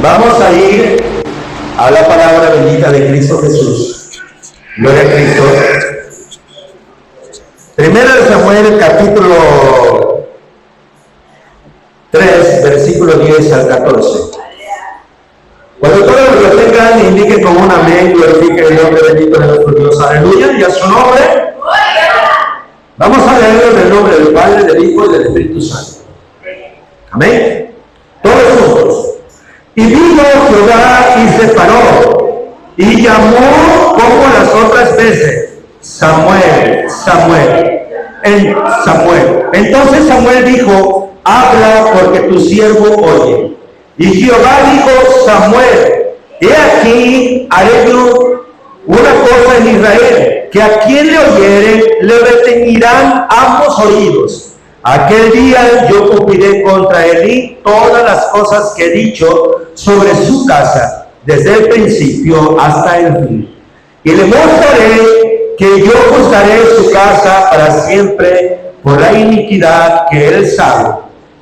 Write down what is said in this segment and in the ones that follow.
Vamos a ir a la palabra bendita de Cristo Jesús. Gloria a Cristo. Primero de Samuel, capítulo 3, versículo 10 al 14. Cuando todos lo tengan, indiquen con un amén, glorifiquen el nombre bendito de nuestro Dios. Aleluya, y a su nombre. Vamos a leerlo en el nombre del Padre, del Hijo y del Espíritu Santo. Amén. Todos juntos. Y vino Jehová y se paró, y llamó como las otras veces, Samuel, Samuel, Samuel. Entonces Samuel dijo, habla porque tu siervo oye. Y Jehová dijo, Samuel, he aquí, haré yo una cosa en Israel, que a quien le oyere, le reteñirán ambos oídos. Aquel día yo cumpliré contra Elí todas las cosas que he dicho sobre su casa, desde el principio hasta el fin. Y le mostraré que yo juzgaré su casa para siempre por la iniquidad que él sabe,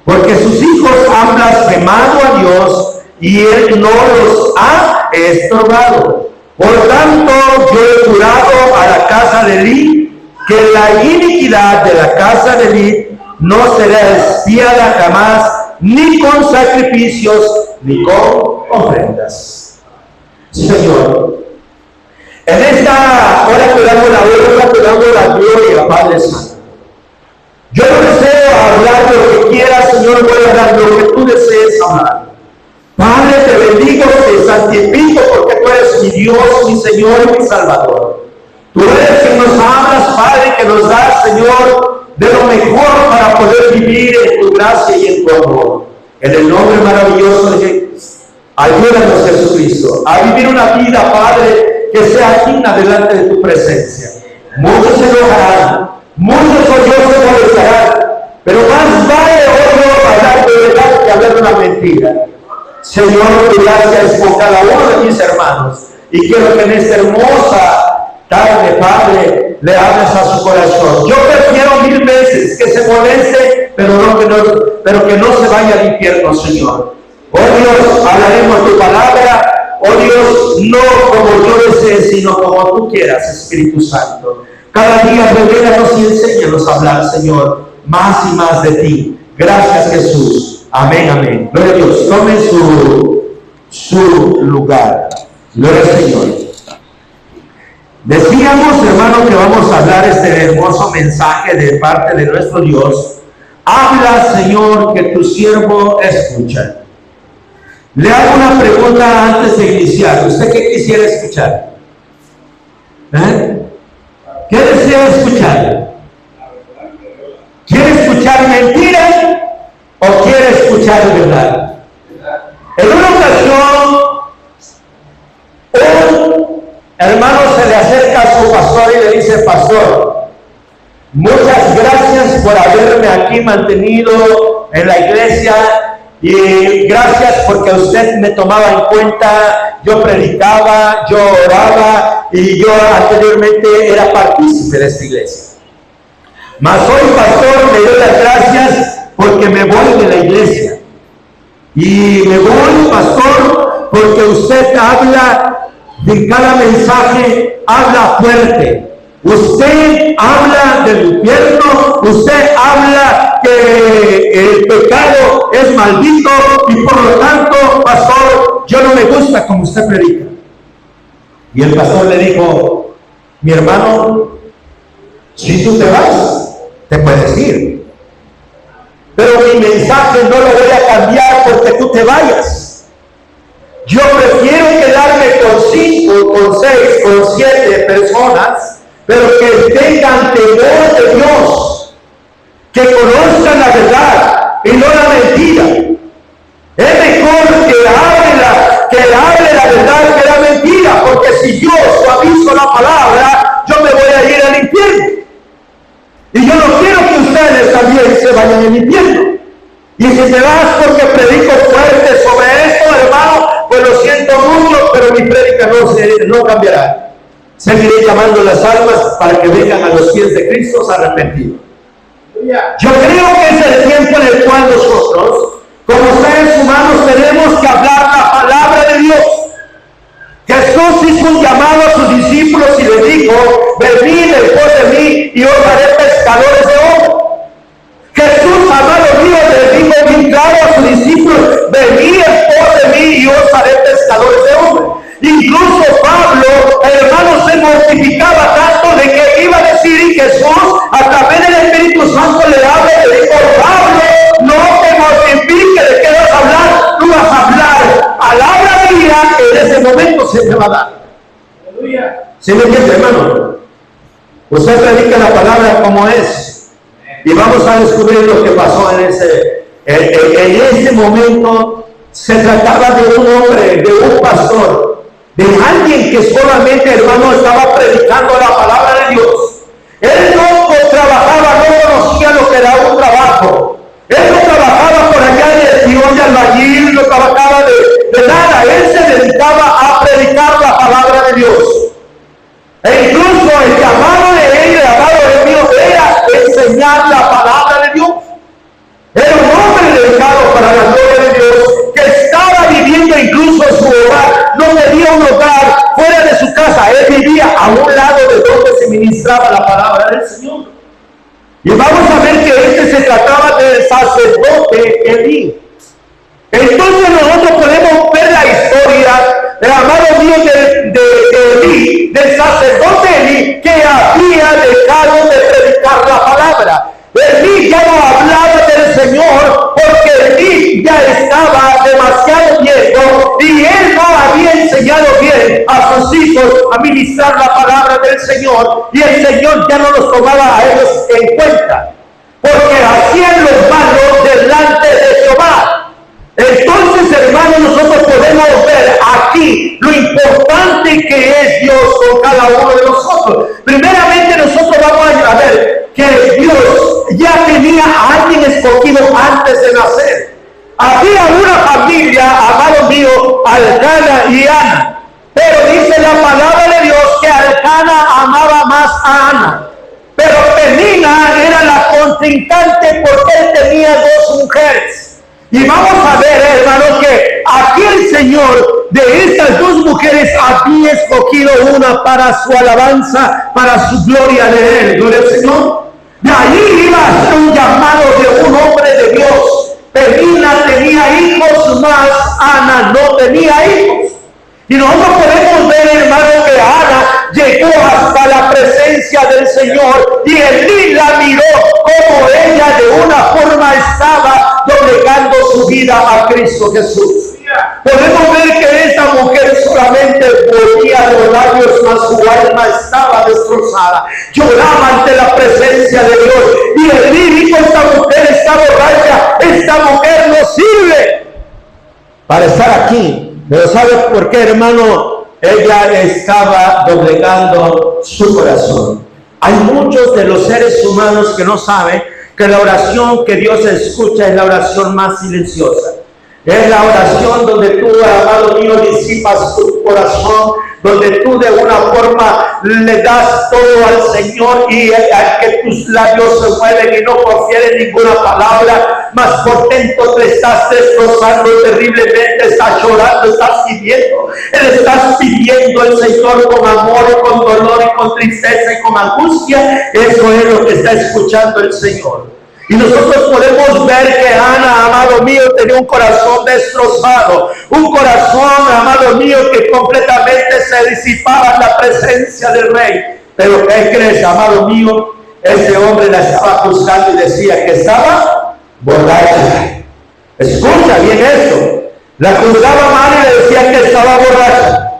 porque sus hijos han blasfemado a Dios y él no los ha estorbado. Por tanto, yo he jurado a la casa de Elí que la iniquidad de la casa de Elí no será expiada jamás, ni con sacrificios, ni con ofrendas. Señor, en esta hora te damos la honra, te damos la gloria, Padre Santo. Yo no deseo hablar lo que quieras, Señor, voy a hablar lo que tú desees hablar. Padre, te bendigo, te santifico, porque tú eres mi Dios, mi Señor y mi Salvador. Tú eres quien nos hablas, Padre, que nos das, Señor, de lo mejor para poder vivir en tu gracia y en tu amor. En el nombre maravilloso de Jesús, ayúdanos, Jesucristo, a vivir una vida, Padre, que sea digna delante de tu presencia. Muchos se enojarán, muchos hoy se molestarán, pero más vale hoy hablar de verdad que hablar una mentira. Señor, tu gracia es con cada uno de mis hermanos, y quiero que en esta hermosa tarde, Padre, le hables a su corazón. Yo prefiero 1000 veces que se moleste, pero que no se vaya al infierno, Señor. Oh Dios, hablaremos tu palabra. Oh Dios, no como yo desee, sino como tú quieras, Espíritu Santo. Cada día revélanos y enséñanos a hablar, Señor, más y más de ti. Gracias, Jesús. Amén, amén. Gloria a Dios. Tomen su lugar. Gloria al Señor. Decíamos, hermano, que vamos a hablar este hermoso mensaje de parte de nuestro Dios. Habla, Señor, que tu siervo escucha. Le hago una pregunta antes de iniciar. ¿Usted qué quisiera escuchar? ¿Qué desea escuchar? ¿Quiere escuchar mentiras o quiere escuchar verdad? En una ocasión, un hermano se le acerca a su pastor y le dice, pastor, muchas gracias por haberme aquí mantenido en la iglesia y gracias porque usted me tomaba en cuenta, yo predicaba, yo oraba y yo anteriormente era partícipe de esta iglesia. Mas hoy, pastor, me doy las gracias porque me voy de la iglesia. Y me voy, pastor, porque usted habla de cada mensaje, habla fuerte. Usted habla del infierno, usted habla que el pecado es maldito y por lo tanto, pastor, yo no me gusta como usted predica. Y el pastor le dijo, mi hermano, si tú te vas, te puedes ir. Pero mi mensaje no lo voy a cambiar porque tú te vayas. Yo prefiero quedarme con 5, con 6, con 7 personas, pero que tengan temor de Dios, que conozcan la verdad y no la mentira. Es mejor que hable la verdad que la mentira, porque si yo suavizo la palabra, yo me voy a ir al infierno. Y yo no quiero que ustedes también se vayan al infierno. Y si te vas porque predico fuerte sobre esto, hermano, pues lo siento mucho, pero mi prédica no cambiará. Seguiré llamando las almas para que vengan a los pies de Cristo arrepentidos. Yo creo que es el tiempo en el cual nosotros, como seres humanos, tenemos que hablar la palabra y os haré pescadores de hombres. Jesús, amado mío, le dijo bien claro a sus discípulos: venid en pos de mí y os haré pescadores de hombres. Incluso Pablo, hermano, se mortificaba tanto de que iba a decir, y Jesús a través del Espíritu Santo le habla y le dijo: Pablo, no te mortifiques, ¿de qué vas a hablar? Tú vas a hablar palabra mía que en ese momento se te va a dar. ¿Sí me entiende, hermano? Usted predica la palabra como es, y vamos a descubrir lo que pasó en ese momento. Se trataba de un hombre, de un pastor, de alguien que solamente, hermano, estaba predicando la palabra de Dios. Él no trabajaba, no conocía lo que era un trabajo. Él no trabajaba por allá de Sion de albañil, no trabajaba de nada. Él se dedicaba a predicar la palabra de Dios. E incluso el llamado de él, el llamado de Dios, era enseñar la palabra de Dios. Era un hombre dedicado para la gloria de Dios, que estaba viviendo incluso en su hogar. No tenía un hogar fuera de su casa. Él vivía a un lado de donde se ministraba la palabra del Señor. Y vamos a ver que se trataba del sacerdote Elí. Entonces nosotros podemos ver la historia del amado Dios de Elí, del sacerdote Elí, que había dejado de predicar la palabra. Elí ya no hablaba del Señor porque Elí ya estaba demasiado viejo y él no había enseñado bien a sus hijos a ministrar la palabra del Señor, y el Señor ya no los tomaba a ellos en cuenta porque hacían los malos delante de Jehová. Entonces, hermanos, nosotros podemos ver aquí lo importante que es Dios con cada uno de nosotros. Primeramente, nosotros vamos a ver que Dios ya tenía a alguien escogido antes de nacer. Había una familia, amado mío, Elcana y Ana. Pero dice la palabra de Dios que Elcana amaba más a Ana. Pero Penina era la contrincante porque él tenía dos mujeres. Y vamos a ver, hermanos, que aquí el Señor de estas dos mujeres había escogido una para su alabanza, para su gloria de él. ¿Gloria al Señor? De ahí iba a ser un llamado de un hombre de Dios. Penina tenía hijos, más Ana no tenía hijos. Y nosotros podemos ver, hermano, que Ana llegó hasta la presencia del Señor y Elí la miró como ella de una forma estaba doblegando su vida a Cristo Jesús. Podemos ver que esta mujer solamente volvía los labios, mas su alma estaba destrozada. Lloraba ante la presencia de Dios. Y Elí dijo: esta mujer está borracha, esta mujer no sirve para estar aquí. Pero ¿sabe por qué, hermano? Ella estaba doblegando su corazón. Hay muchos de los seres humanos que no saben que la oración que Dios escucha es la oración más silenciosa. Es la oración donde tú, amado mío, disipas tu corazón, donde tú de una forma le das todo al Señor, y al que tus labios se mueven y no profieren ninguna palabra, más por dentro te estás destrozando terriblemente, estás llorando, estás pidiendo. Estás pidiendo al Señor con amor y con dolor y con tristeza y con angustia. Eso es lo que está escuchando el Señor. Y nosotros podemos ver que Ana, amado mío, tenía un corazón destrozado, un corazón, amado mío, que completamente se disipaba en la presencia del rey. Pero ¿qué crees, amado mío? Ese hombre la estaba juzgando y decía que estaba borracha. Escucha bien esto. La juzgaba mal y le decía que estaba borracha.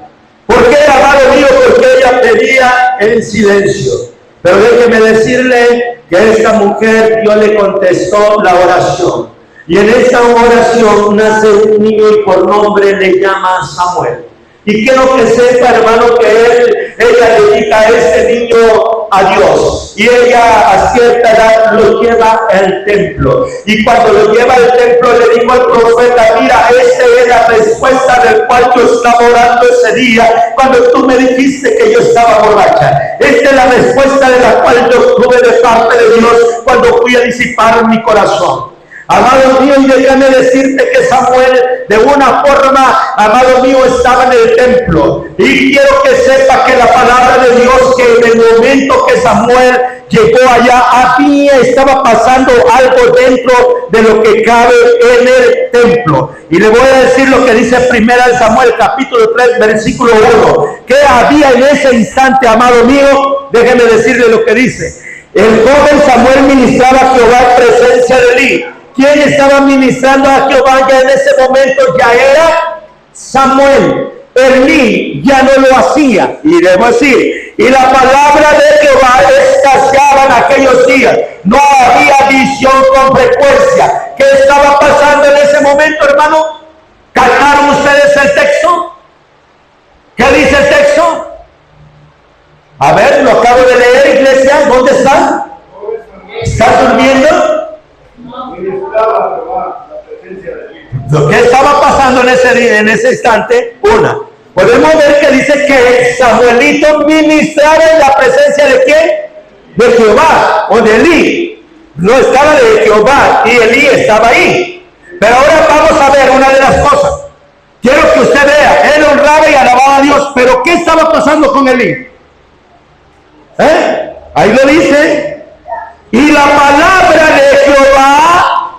¿Por qué, amado mío? Porque ella pedía en silencio. Pero déjeme decirle que esta mujer, Dios le contestó la oración. Y en esta oración nace un niño y por nombre le llama Samuel. Y quiero que sepa, hermano, que ella dedica a este niño a Dios. Y ella a cierta edad lo lleva al templo. Y cuando lo lleva al templo le dijo al profeta: mira, esta es la respuesta del cual yo estaba orando ese día cuando tú me dijiste que yo estaba borracha. Esta es la respuesta de la cual yo tuve de parte de Dios cuando fui a disipar mi corazón. Amado mío, déjame decirte que Samuel, de una forma, amado mío, estaba en el templo. Y quiero que sepa que la palabra de Dios, que en el momento que Samuel llegó allá, estaba pasando algo dentro de lo que cabe en el templo. Y le voy a decir lo que dice 1 Samuel capítulo 3 versículo 1. ¿Qué había en ese instante, amado mío? Déjeme decirle lo que dice. El joven Samuel ministraba a Jehová en presencia de Elí. ¿Quién estaba ministrando a Jehová ya en ese momento? Ya era Samuel. Elí ya no lo hacía. Y debo decir, y la palabra de Jehová escaseaba en aquellos días. No había visión con frecuencia. ¿Qué estaba pasando en ese momento, hermano? ¿Captaron ustedes el texto? ¿Qué dice el texto? A ver, lo acabo de leer, iglesia. ¿Dónde está? ¿Está durmiendo? Lo que estaba pasando en ese instante, podemos ver que dice que Samuelito ministraba en la presencia de ¿quién? De Jehová o de Elí. No estaba de Jehová y Elí estaba ahí. Pero ahora vamos a ver una de las cosas. Quiero que usted vea, él honraba y alababa a Dios, pero ¿qué estaba pasando con Elí? Ahí lo dice. Y la palabra de Jehová,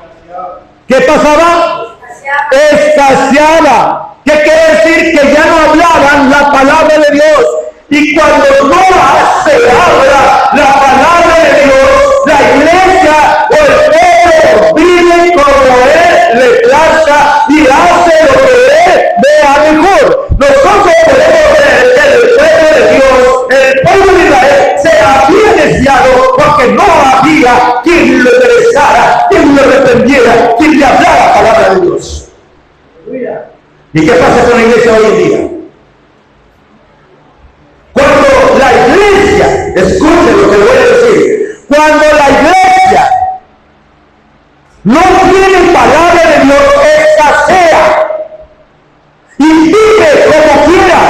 ¿qué pasaba? Escaseaba. ¿Qué quiere decir? Que ya no hablaban la palabra de Dios. Y cuando no se habla la palabra de Dios, la iglesia o el pueblo vive como él le plazca y hace lo que él vea mejor. Nosotros podemos ver que el pueblo de Dios, el pueblo de Israel, se había desviado porque no había quien lo enderezara, quien lo reprendiera, quien le hablara la palabra de Dios. ¿Y qué pasa con la iglesia hoy en día? Cuando la iglesia, escuchen lo que le voy a decir, cuando la iglesia no tiene palabra de Dios, escasea y vive como quiera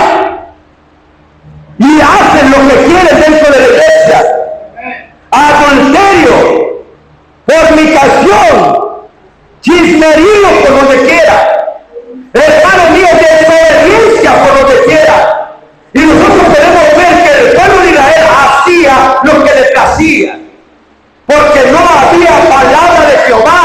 y hace lo que quiere dentro de la iglesia. Adulterio, fornicación, chismerío por donde quiera. Hermano mío, desobediencia por donde quiera. Y nosotros podemos ver que el pueblo de Israel hacía lo que le placía, porque no había palabra de Jehová.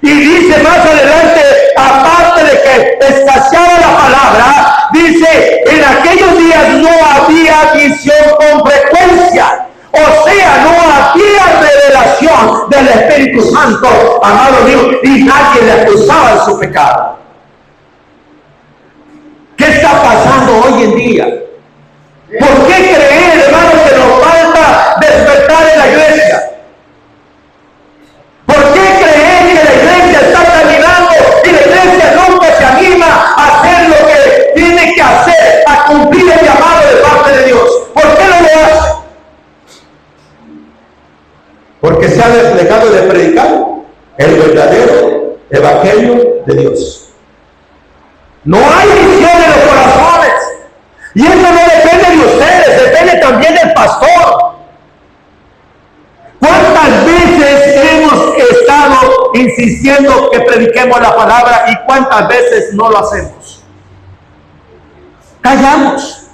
Y dice más adelante, aparte de que escaseaba la palabra, dice, en aquellos días no había visión con frecuencia. O sea, no había revelación del Espíritu Santo, amado mío, y nadie le acusaba de su pecado. ¿Qué está pasando hoy en día? ¿Por qué creer, hermano, que nos falta despertar en la iglesia? ¿Por qué creer que la iglesia está caminando y la iglesia nunca se anima a hacer lo que tiene que hacer, a cumplir el llamado de parte de Dios? ¿Por qué no lo hace? Porque se ha dejado de predicar el verdadero evangelio de Dios. No hay visión en los corazones. Y eso no depende de ustedes, depende también del pastor. ¿Cuántas veces hemos estado insistiendo que prediquemos la palabra y cuántas veces no lo hacemos? Callamos.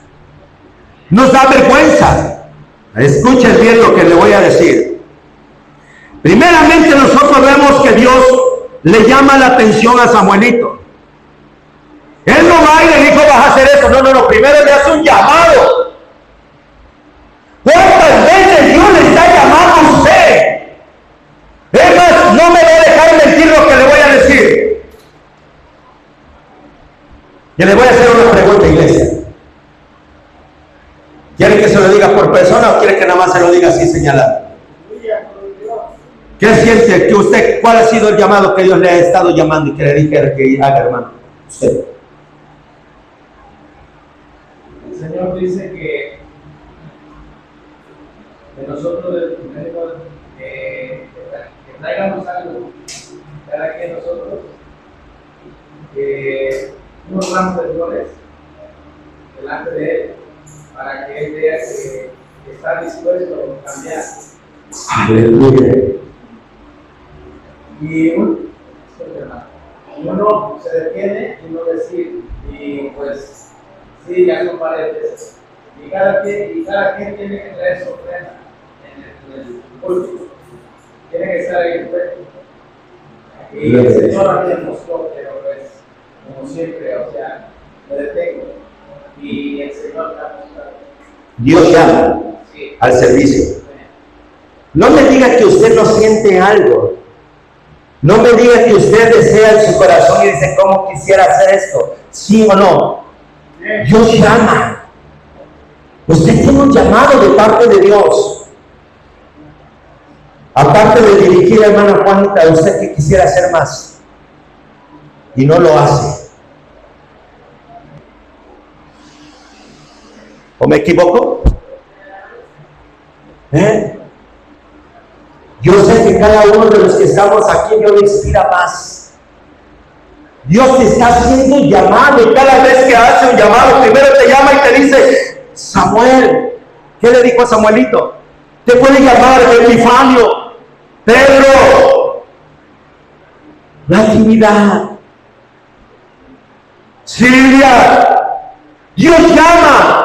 Nos da vergüenza. Escuchen bien lo que le voy a decir. Primeramente nosotros vemos que Dios le llama la atención a Samuelito. Él no va y le dijo, vas a hacer eso. No. Primero le hace un llamado. ¿Cuántas veces Dios le está llamando a usted? Es más, no me va a dejar mentir lo que le voy a decir. Y le voy a hacer una pregunta, iglesia. ¿Quiere que se lo diga por persona o quiere que nada más se lo diga así señalado? ¿Qué siente que usted, cuál ha sido el llamado que Dios le ha estado llamando y que le dijera que haga, hermano? Usted. El Señor dice que nosotros que traigamos algo cada que nosotros, unos ramos de flores delante de Él, para que Él vea que está dispuesto a cambiar. Y uno se detiene y no decir, y pues sí, ya son varias veces. Y cada quien tiene que traer su ofrenda en el en el púlpito. Tiene que estar ahí fuerte. Y el Señor a mí me mostró, pero pues, como siempre, o sea, me detengo. Y el Señor me ha mostrado. Dios llama Sí. al servicio. No me diga que usted no siente algo. No me diga que usted desea en su corazón y dice, ¿cómo quisiera hacer esto? ¿Sí o no? Dios llama. Usted tiene un llamado de parte de Dios. Aparte de dirigir a hermana Juanita, usted que quisiera hacer más y no lo hace. ¿O me equivoco? Yo sé que cada uno de los que estamos aquí, Dios le inspira más. Dios te está haciendo un llamado y cada vez que hace un llamado, primero te llama y te dice, Samuel. ¿Qué le dijo a Samuelito? Te puede llamar Epifanio, Pedro, Natividad, Silvia. Dios llama.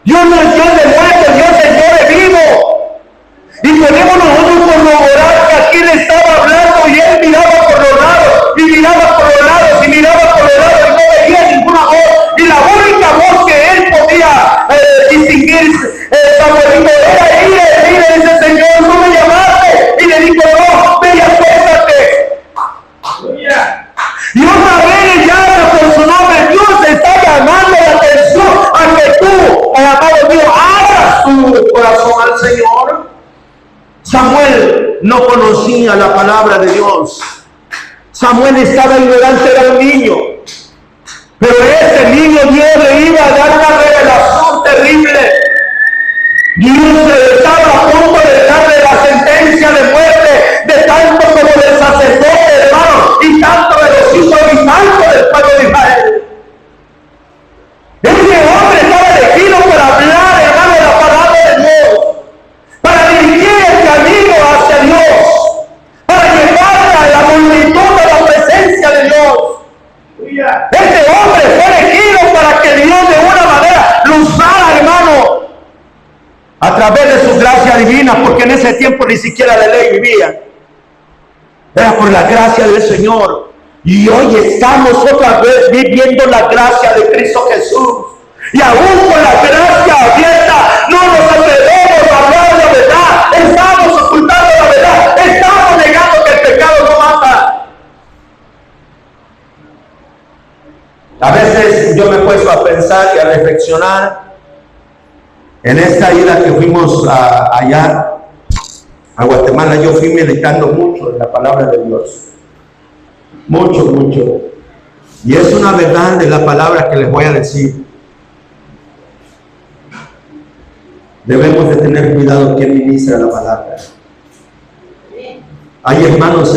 Dios no es Dios de muertos, Dios es Dios de vivo. Y podemos nosotros corroborar que aquí le estaba hablando y él miraba por los lados, y miraba por los lados, y miraba por los lados, y no veía ninguna voz. Y la única voz que él podía distinguir, Samuelito, era ella, dice, Señor, no me llamaste. Y le dijo, no, ve y acuéstate. Y otra vez le llama por su nombre. Dios está llamando la atención a que tú, amado mío, abras tu corazón al Señor. Samuel no conocía la palabra de Dios. Samuel estaba ignorante, era un niño. Pero ese niño Dios le iba a dar una revelación terrible. Dios estaba a punto de darle la sentencia de muerte de tanto como del sacerdote, hermano, y tanto de los hijos y tanto del pueblo de Israel. Ese hombre estaba elegido para hablar, hermano, de la palabra de Dios, para dirigir el camino hacia Dios, para llevar a la multitud a la presencia de Dios. Ese hombre fue elegido para que Dios de una manera lo usara, hermano, a través de su gracia divina, porque en ese tiempo ni siquiera la ley vivía. Era por la gracia del Señor. Y hoy estamos otra vez viviendo la gracia de Cristo Jesús. Y aún con la gracia abierta, no nos atrevemos a hablar la verdad. Estamos ocultando la verdad. Estamos negando que el pecado no mata. A veces yo me he puesto a pensar y a reflexionar en esta ida que fuimos allá a Guatemala. Yo fui meditando mucho en la palabra de Dios. Mucho, mucho. Y es una verdad de la palabra que les voy a decir. Debemos de tener cuidado quien ministra la palabra. Hay hermanos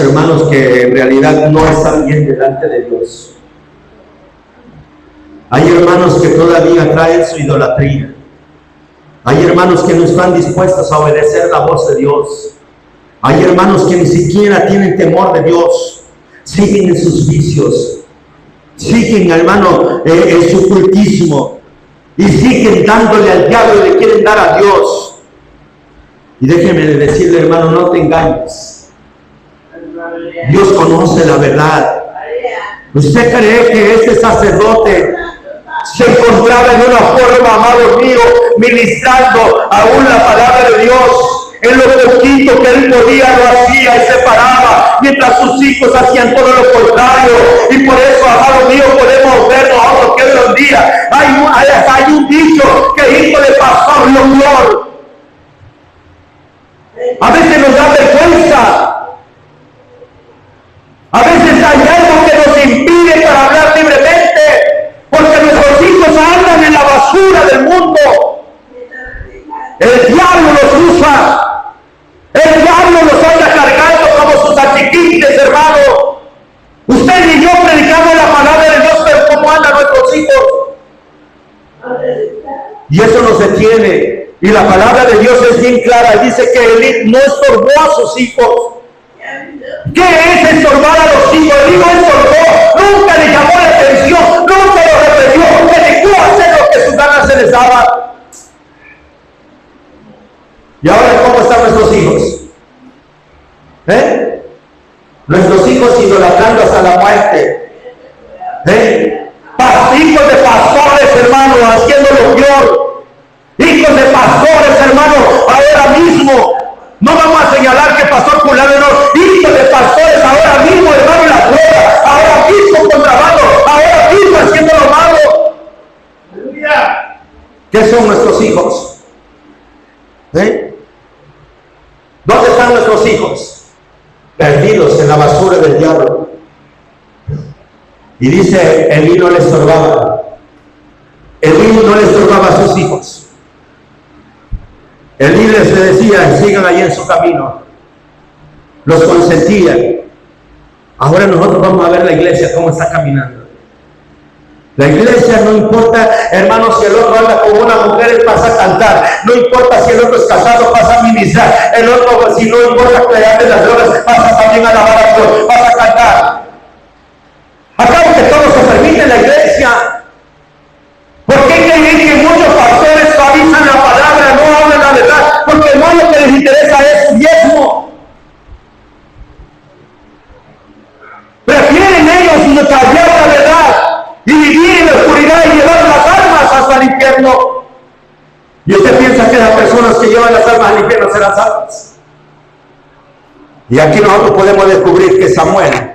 que en realidad no están bien delante de Dios. Hay hermanos que todavía traen su idolatría. Hay hermanos que no están dispuestos a obedecer la voz de Dios. Hay hermanos que ni siquiera tienen temor de Dios. Siguen en sus vicios. Siguen, hermano, en su cultismo. Y siguen dándole al diablo y le quieren dar a Dios. Y déjeme decirle, hermano, no te engañes. Dios conoce la verdad. ¿Usted cree que este sacerdote se encontraba en una forma, amado mío, ministrando aún la palabra de Dios? En lo poquito que él podía lo hacía y se paraba, mientras sus hijos hacían todo lo contrario. Y por eso, amado mío, podemos ver nosotros que hoy en día hay un dicho que hijo de pastor lo peor. A veces nos da vergüenza. A veces hay algo que nos impide para hablar libremente, porque nuestros hijos andan en la basura del mundo. El diablo los usa. El diablo los anda cargando como sus achiquites, hermano. Usted y yo predicamos la palabra de Dios, pero ¿cómo andan nuestros hijos? Y eso nos detiene. Y la palabra de Dios es bien clara. Dice que él no estorbó a sus hijos. ¿Qué es estorbar a los hijos? El hijo estorbó. Nunca le llamó la atención. Nunca lo reprendió. Se dejó hacer lo que sus ganas se les daba. Y ahora, ¿cómo está Nuestros hijos idolatrando hasta la muerte. Hijos de pastores, hermano, haciendo lo peor. Hijos de pastores, hermano, ahora mismo. No vamos a señalar que pastor fulano no. Hijos de pastores ahora mismo, hermano, en la droga. Ahora mismo contrabando. Ahora mismo haciendo lo malo. Aleluya. ¿Qué son nuestros hijos? ¿Dónde están nuestros hijos? Perdidos en la basura del diablo. Y dice, Elí no le estorbaba. Elí no le estorbaba a sus hijos. Elí les decía, sigan allí en su camino. Los consentía. Ahora nosotros vamos a ver la iglesia cómo está caminando. La iglesia no importa, hermano, si el otro anda con una mujer, él pasa a cantar. No importa si el otro es casado, pasa a ministrar. El otro, si no importa que le ande las drogas, pasa también a alabar a Dios, pasa a cantar. Acabo que todo se permite en la iglesia. ¿Por qué creen que muchos pastores suavizan la palabra, no hablan la verdad? Porque no lo que les interesa es su diezmo. Prefieren ellos callar la verdad y vivir en la oscuridad y llevar las almas hasta el infierno. Y usted piensa que las personas que llevan las almas al infierno serán salvas. Y aquí nosotros podemos descubrir que Samuel,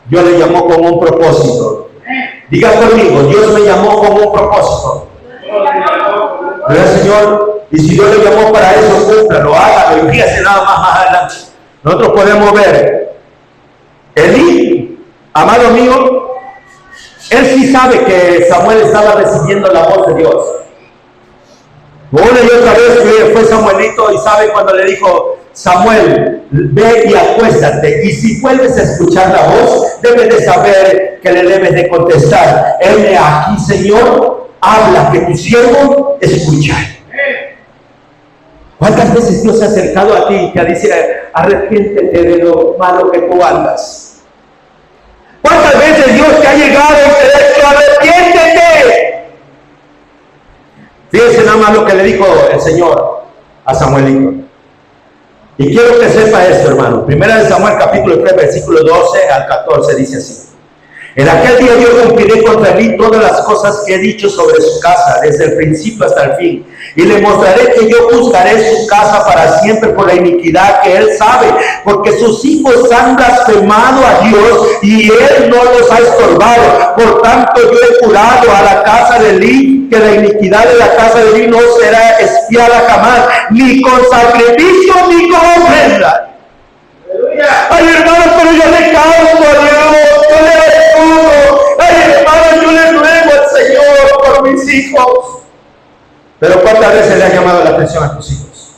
Dios le llamó con un propósito. Diga conmigo, Dios me llamó con un propósito. ¿Verdad, Señor? Y si Dios le llamó para eso, cúmplalo, hágalo y fíjese nada más adelante. Nosotros podemos ver, Elí, amado mío, él sí sabe que Samuel estaba recibiendo la voz de Dios. Una y otra vez fue Samuelito y sabe cuando le dijo, Samuel, ve y acuéstate, y si vuelves a escuchar la voz, debes de saber que le debes de contestar, heme aquí, Señor, habla, que tu siervo escucha. ¿Cuántas veces Dios se ha acercado a ti y te dice, arrepiéntete de lo malo que tú andas? ¿Cuántas veces Dios te ha llegado y te ha dicho, arrepiéntete? Fíjense nada más lo que le dijo el Señor a Samuelito. Y quiero que sepa esto, hermano. Primera de Samuel, capítulo 3, versículo 12 al 14, dice así. En aquel día yo cumpliré contra mí todas las cosas que he dicho sobre su casa, desde el principio hasta el fin. Y le mostraré que yo buscaré su casa para siempre por la iniquidad que él sabe, porque sus hijos han blasfemado a Dios y él no los ha estorbado. Por tanto yo he jurado a la casa de Elí que la iniquidad de la casa de Elí no será expiada jamás, ni con sacrificio ni con ofrenda. Ay, hermano, pero yo le canto a Dios, yo le ayudo. Ay, hermano, yo le ruego al Señor por mis hijos. Pero ¿cuántas veces le ha llamado la atención a tus hijos?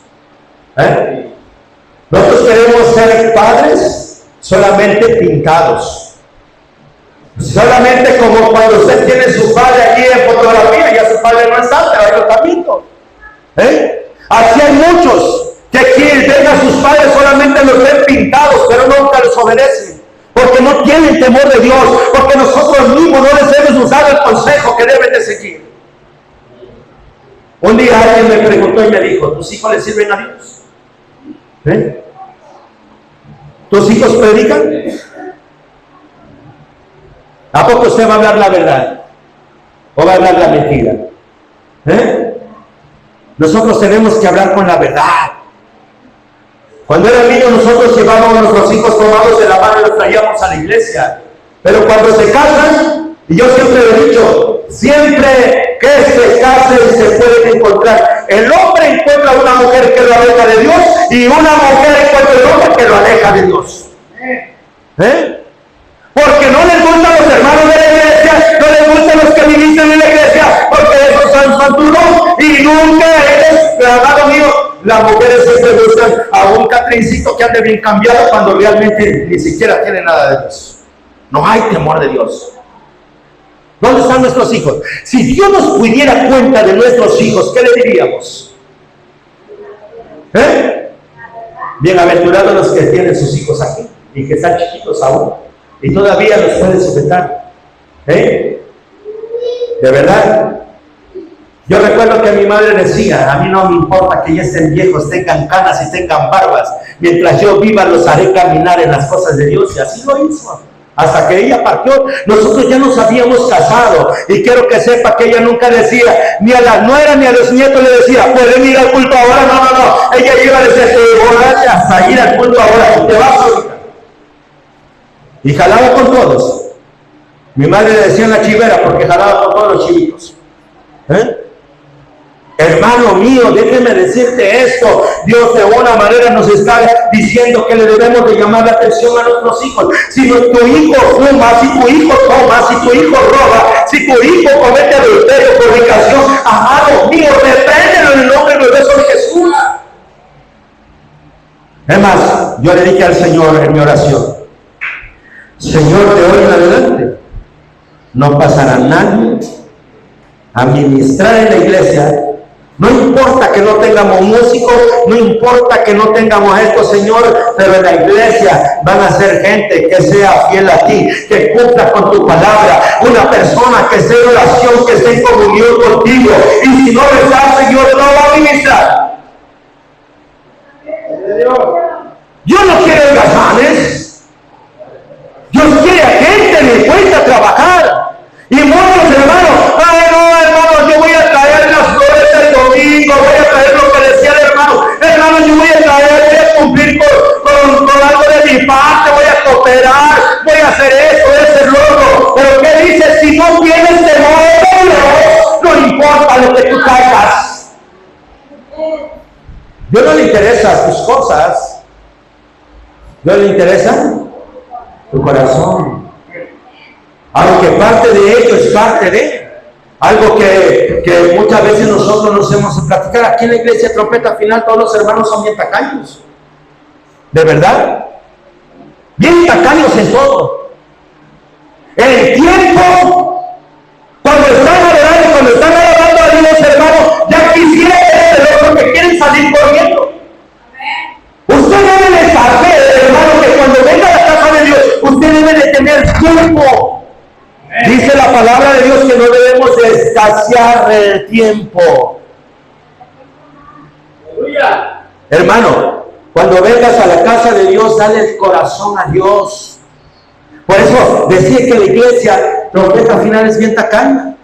Nosotros queremos ser padres solamente pintados. Solamente como cuando usted tiene su padre aquí en fotografía, ya su padre no está, pero ahí lo está viendo. Así hay muchos que quieren ver a sus padres solamente los ven pintados, pero nunca les obedecen, porque no tienen temor de Dios, porque nosotros mismos no les hemos usado el consejo que deben de seguir. Un día alguien me preguntó y me dijo, ¿tus hijos le sirven a Dios? ¿Tus hijos predican? ¿A poco usted va a hablar la verdad? ¿O va a hablar la mentira? Nosotros tenemos que hablar con la verdad. Cuando era niño nosotros llevábamos a nuestros hijos tomados de la mano y los traíamos a la iglesia. Pero cuando se casan, y yo siempre lo he dicho, siempre que se casen se pueden encontrar. El hombre encuentra una mujer que lo aleja de Dios y una mujer encuentra el hombre que lo aleja de Dios. Porque no les gustan los hermanos de la iglesia, no les gustan los que ministran en la iglesia, porque esos son santuros y nunca ellos, amado mío, las mujeres siempre buscan a un catrincito que ande bien cambiado cuando realmente ni siquiera tiene nada de Dios. No hay temor de Dios. ¿Dónde están nuestros hijos? Si Dios nos pudiera cuenta de nuestros hijos, ¿qué le diríamos? Bienaventurados los que tienen sus hijos aquí y que están chiquitos aún y todavía los pueden sujetar. De verdad. Yo recuerdo que mi madre decía, a mí no me importa que ya estén viejos, tengan canas y tengan barbas, mientras yo viva los haré caminar en las cosas de Dios, y así lo hizo. Hasta que ella partió, nosotros ya nos habíamos casado, y quiero que sepa que ella nunca decía, ni a las nueras ni a los nietos le decía, pueden ir al culto ahora, no, ella iba a decir, te hasta ir al culto ahora, te vas ahorita. Y jalaba con todos. Mi madre le decía en la chivera porque jalaba con todos los chivitos. Hermano mío, déjeme decirte esto. Dios de una manera nos está diciendo que le debemos de llamar la atención a nuestros hijos. Si tu hijo fuma, si tu hijo toma, si tu hijo roba, si tu hijo comete adulterio, fornicación, amado mío, repréndelo en el nombre glorioso de Jesús. Es más, yo le dije al Señor en mi oración, Señor, de hoy en adelante no pasará nadie a ministrar en la iglesia. No importa que no tengamos músicos, no importa que no tengamos esto, Señor, pero en la iglesia van a ser gente que sea fiel a ti, que cumpla con tu palabra, una persona que esté en oración, que esté en comunión contigo, y si no rezar, Señor, no va a ministrar. Dios no quiere holgazanes, Dios quiere a gente dispuesta a trabajar. Y muchos hermanos, ay no, hermano, yo voy a traer las flores el domingo, voy a traer lo que decía el hermano, yo voy a traer, voy a cumplir con algo de mi parte, voy a cooperar, voy a hacer esto, voy a hacer lo otro. Pero ¿qué dice? Si no tienes temor de Dios, no importa lo que tú traigas. Dios no le interesa tus cosas, Dios le interesa tu corazón. Aunque parte de ello es parte de algo que muchas veces nosotros nos hemos platicado. Aquí en la iglesia Trompeta Final todos los hermanos son bien tacaños. ¿De verdad? Bien tacaños en todo. El tiempo, cuando están adorando, cuando están alabando a Dios, hermanos, ya quisiera este otro que quieren salir corriendo. Usted debe de saber, hermano, que cuando venga a la casa de Dios, usted debe de tener tiempo. Dice la palabra de Dios que no debemos de escasear el tiempo. Hermano, cuando vengas a la casa de Dios, dale el corazón a Dios. Por eso decía que la iglesia Trompeta Final es bien tacaña.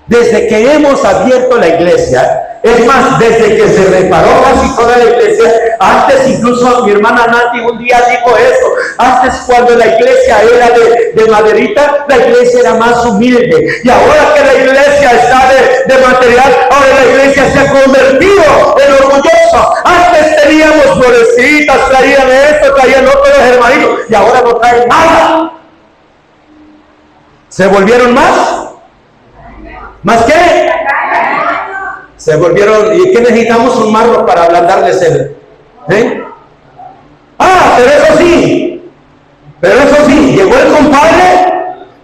Desde que hemos abierto la iglesia, es más, desde que se reparó casi toda la iglesia, antes incluso mi hermana Nati un día dijo esto, antes cuando la iglesia era de maderita, la iglesia era más humilde, y ahora que la iglesia está de material, ahora la iglesia se ha convertido en orgullosa. Antes teníamos florecitas, traían esto, traían otro los hermanitos, y ahora no traen nada. ¿Se volvieron más? ¿Más qué? Se volvieron, ¿y qué necesitamos? Un marro para ablandarles el, pero eso sí, llegó el compadre,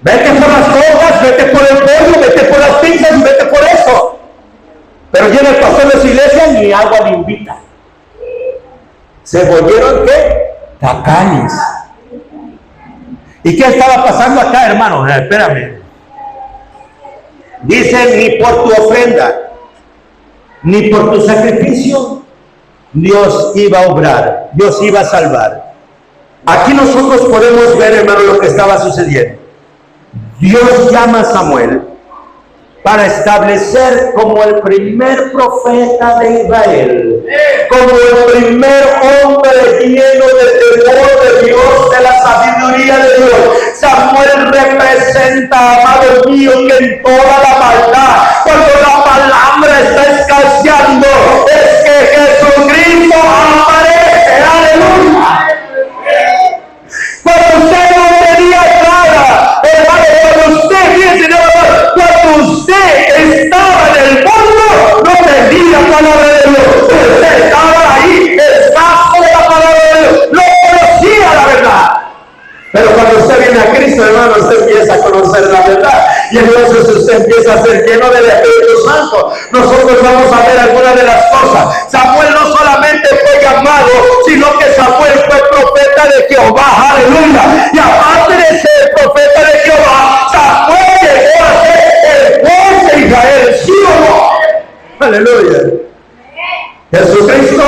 vete por las copas, vete por el pollo, vete por las pizzas y vete por eso. Pero llega el pastor de su iglesia y ni agua le invita. Se volvieron, ¿qué? Tacaños. ¿Y qué estaba pasando acá, hermano? Espérame. Dice, ni por tu ofrenda, ni por tu sacrificio, Dios iba a obrar, Dios iba a salvar. Aquí nosotros podemos ver, hermano, lo que estaba sucediendo. Dios llama a Samuel para establecer como el primer profeta de Israel, como el primer hombre lleno del temor de Dios, de la sabiduría de Dios. Samuel representa, amado mío, que en toda la maldad, cuando la palabra está escaseando, es que Jesucristo aparece. ¡Aleluya! Cuando usted no tenía nada, hermano, cuando usted, fíjense, cuando usted estaba en el mundo, no tenía palabra de Dios. Usted estaba ahí, escaso de la palabra de Dios, no conocía la verdad. Pero cuando usted viene a Cristo, hermano, usted empieza a conocer la verdad. Y entonces usted empieza a ser lleno del Espíritu Santo. Nosotros vamos a ver algunas de las cosas. Samuel no solamente fue llamado, sino que Samuel fue profeta de Jehová. Aleluya. Y aparte de ser profeta de Jehová, Samuel llegó a ser el juez de Israel. Sí, aleluya. Jesucristo,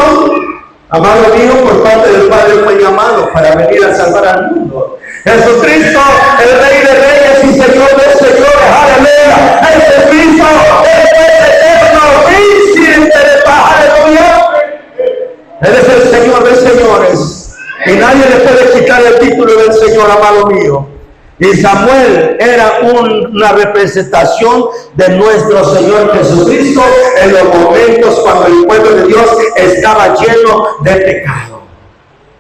amado mío, por parte del Padre fue llamado para venir a salvar al mundo. Jesucristo, el Rey de Reyes y Señor de Señores, aleluya. Jesucristo, el Rey eterno, príncipe de paz, aleluya. Él es el Señor de señores y nadie le puede quitar el título del Señor, amado mío. Y Samuel era una representación de nuestro Señor Jesucristo en los momentos cuando el pueblo de Dios estaba lleno de pecado.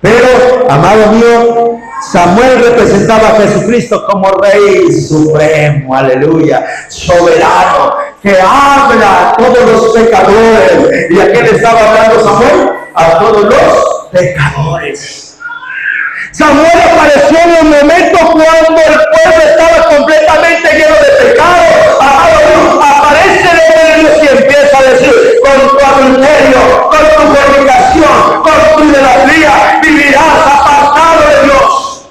Pero, amado mío, Samuel representaba a Jesucristo como Rey Supremo, aleluya, soberano, que habla a todos los pecadores. ¿Y a quién estaba hablando Samuel? A todos los pecadores. Samuel apareció en un momento cuando el pueblo estaba completamente lleno de pecado. Aparece de Dios y empieza a decir: con tu adulterio, con tu fornicación, con tu idolatría, vivirás apartado de Dios.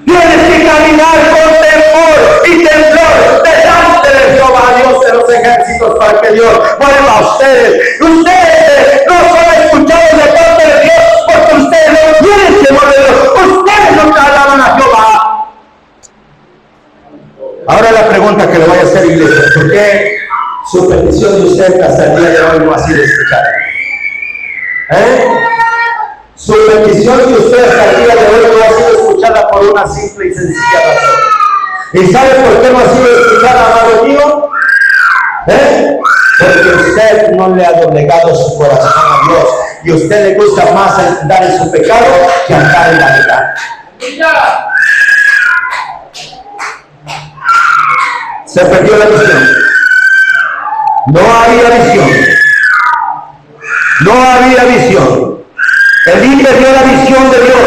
Tienes que caminar con temor y temblor delante de Jehová, Dios de los ejércitos, para que Dios vuelva a ustedes. Ustedes no son escuchados de parte de Dios porque ustedes no tienen temor de Dios. Ustedes no alaban a Jehová. Ahora la pregunta que le voy a hacer, iglesia: ¿por qué su petición de usted hasta el día de hoy no ha sido escuchada? Su petición de usted hasta el día de hoy no ha sido escuchada por una simple y sencilla razón. ¿Y sabe por qué no ha sido escuchada, amado mío? Porque usted no le ha doblegado su corazón a Dios y a usted le gusta más andar en su pecado que andar en la verdad. Se perdió la visión. No había visión. No había visión. Elí perdió la visión de Dios.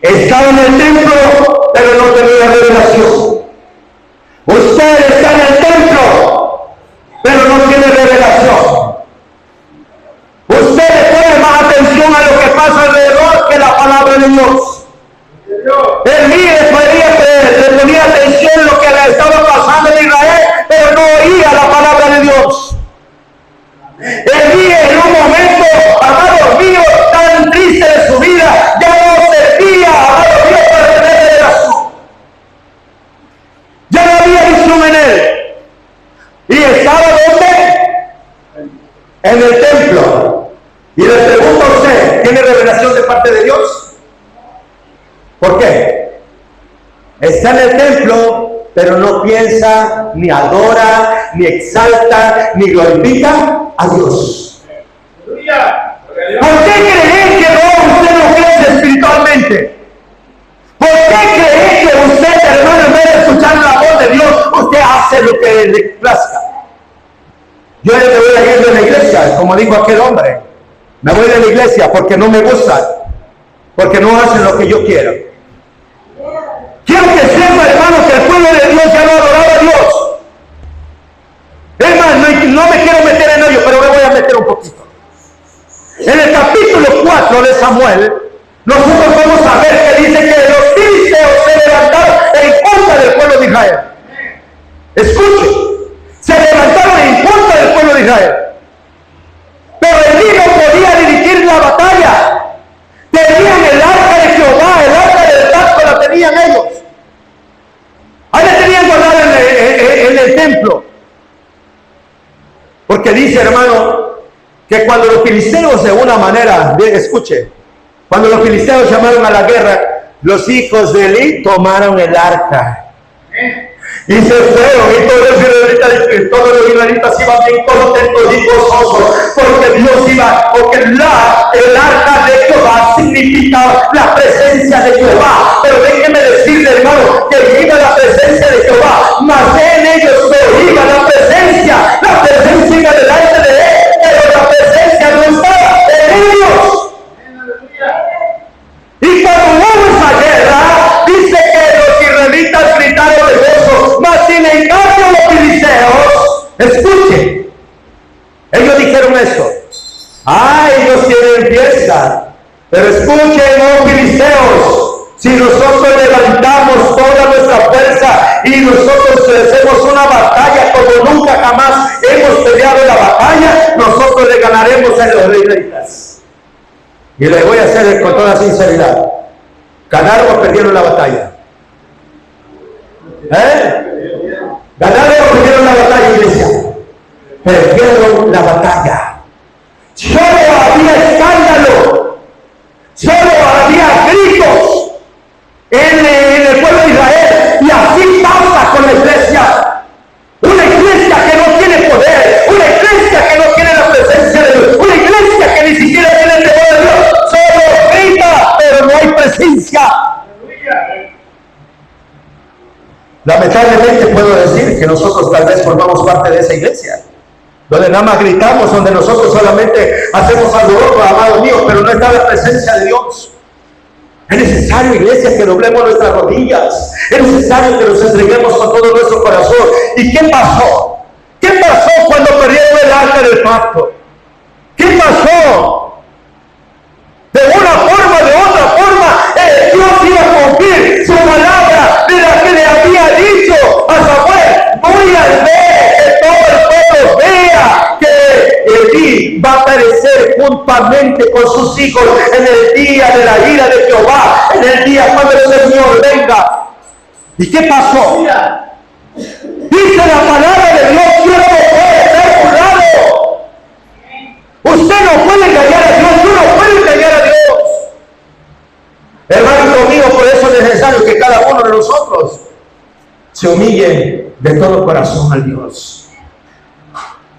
Estaba en el templo, pero no tenía revelación. Usted está en el templo, pero no tiene revelación. Usted le pone más atención a lo que pasa alrededor que la palabra de Dios. Elí le ponía atención a lo que le estaba pasando en Israel, pero no oía la palabra de Dios. Elí en un momento, amado mío, tan triste de su vida, ya no servía, amado mío, para tener revelación. Ya no había visión en él. Y estaba ¿dónde? En el templo. Y le pregunto a usted: ¿tiene revelación de parte de Dios? ¿Por qué? Está en el templo, pero no piensa, ni adora, ni exalta, ni glorifica a Dios. ¿Por qué creen que no usted no crece espiritualmente? ¿Por qué creen que usted, hermano, en vez de escuchar la voz de Dios, usted hace lo que le plazca? Yo me voy a ir de la iglesia, como dijo aquel hombre. Me voy de la iglesia porque no me gusta, porque no hacen lo que yo quiero. Quiero que sepa, hermano, que el pueblo de Dios ya no adoraba a Dios. Es más, no me quiero meter en ello, pero me voy a meter un poquito. En el capítulo 4 de Samuel, nosotros vamos a ver que dice que los filisteos se levantaron en contra del pueblo de Israel. Escuche, se levantaron en contra del pueblo de Israel. Pero Elí no podía dirigir la batalla. Tenían el arca de Jehová, el arca del pacto la tenían ellos. Ahí la tenían guardada en el templo. Porque dice, hermano, que cuando los filisteos de una manera, bien, escuche, cuando los filisteos llamaron a la guerra, los hijos de Elí tomaron el arca. Y se fueron, y todos los israelitas iban bien contentos y gozosos, porque Dios iba, porque el arca de Jehová significa la presencia de Jehová. Pero déjeme decirle, hermano, que iba la presencia de Jehová, mas en ellos no iba la presencia iba delante de él, pero la presencia no estaba en ellos. Y cuando hubo esa guerra, dice que los israelitas gritaron de gozo, mas sin embargo los filisteos, escuchen, ellos dijeron esto: ellos tienen fiesta, pero escuchen, oh filisteos, si nosotros levantamos toda nuestra nuestra fuerza y nosotros hacemos una batalla como nunca jamás hemos peleado la batalla, nosotros le ganaremos a los israelitas. Y le voy a hacer con toda sinceridad, ¿ganaron o perdieron la batalla? ¿Ganaron o perdieron la batalla, iglesia? Perdieron la batalla. Solo había escándalo, solo había gritos en el pueblo de Israel, y así pasa con la iglesia. Una iglesia que no tiene poder, una iglesia que no tiene la presencia de Dios, una iglesia que ni siquiera tiene el temor de Dios, solo grita, pero no hay presencia. Lamentablemente puedo decir que nosotros tal vez formamos parte de esa iglesia, donde nada más gritamos, donde nosotros solamente hacemos alboroto, amados míos, pero no está la presencia de Dios. Es necesario, iglesia, que doblemos nuestras rodillas. Es necesario que nos entreguemos con todo nuestro corazón. ¿Y qué pasó? ¿Qué pasó cuando perdieron el arca del pacto? ¿Qué pasó? De una forma, de otra forma, Dios iba a cumplir su palabra de la que le había dicho a Samuel. Voy a ver que todo el pueblo vea que Elí va a aparecer juntamente con sus hijos en el día de la ira de Jehová, en el día cuando el Señor venga. ¿Y qué pasó? Dice la palabra de Dios que uno no puede ser burlado. Usted no puede engañar a Dios, tú no puedes engañar a Dios. Hermano mío, por eso es necesario que cada uno de nosotros se humille de todo corazón al Dios.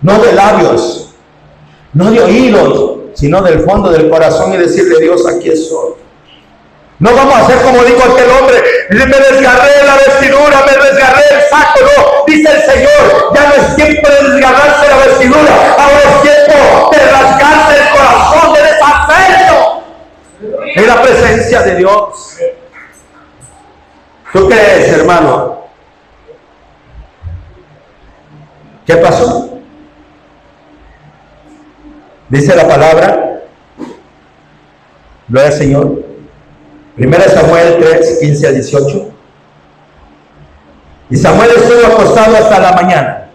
No de labios, no de oídos, sino del fondo del corazón, y decirle: Dios, aquí estoy. No vamos a hacer como dijo aquel hombre: me desgarré la vestidura, me desgarré el saco. No, dice el Señor: ya no es tiempo de desgarrarse la vestidura, ahora es tiempo de rasgarse el corazón, de deshacerlo en la presencia de Dios. ¿Tú crees, hermano? ¿Qué pasó? Dice la palabra, gloria al Señor, 1 Samuel 3, 15 al 18. Y Samuel estuvo acostado hasta la mañana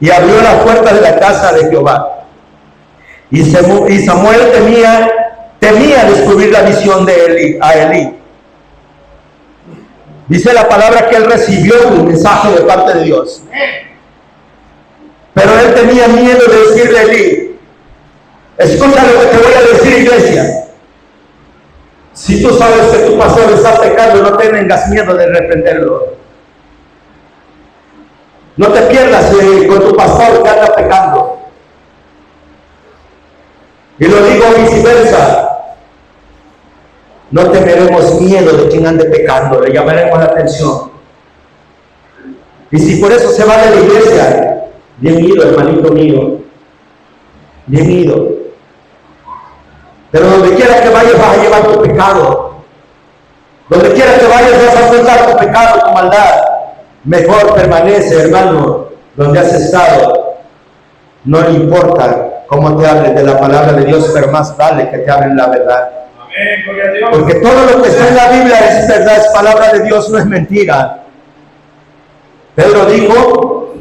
y abrió las puertas de la casa de Jehová. Y Samuel temía descubrir la visión de Elí. Dice la palabra que él recibió un mensaje de parte de Dios, pero él tenía miedo de decirle a Elí. Escucha lo que te voy a decir, iglesia. Si tú sabes que tu pastor está pecando, no tengas miedo de reprenderlo. No te pierdas con tu pastor que anda pecando. Y lo digo viceversa. No teneremos miedo de quien ande pecando, le llamaremos la atención. Y si por eso se va de la iglesia, bien ido, hermanito mío, bien ido. Pero donde quiera que vayas vas a llevar tu pecado. Donde quiera que vayas vas a enfrentar tu pecado, tu maldad. Mejor permanece, hermano, donde has estado. No le importa cómo te hablen de la palabra de Dios, pero más vale que te hablen la verdad. Porque todo lo que está en la Biblia es verdad, es palabra de Dios, no es mentira. Pedro dijo,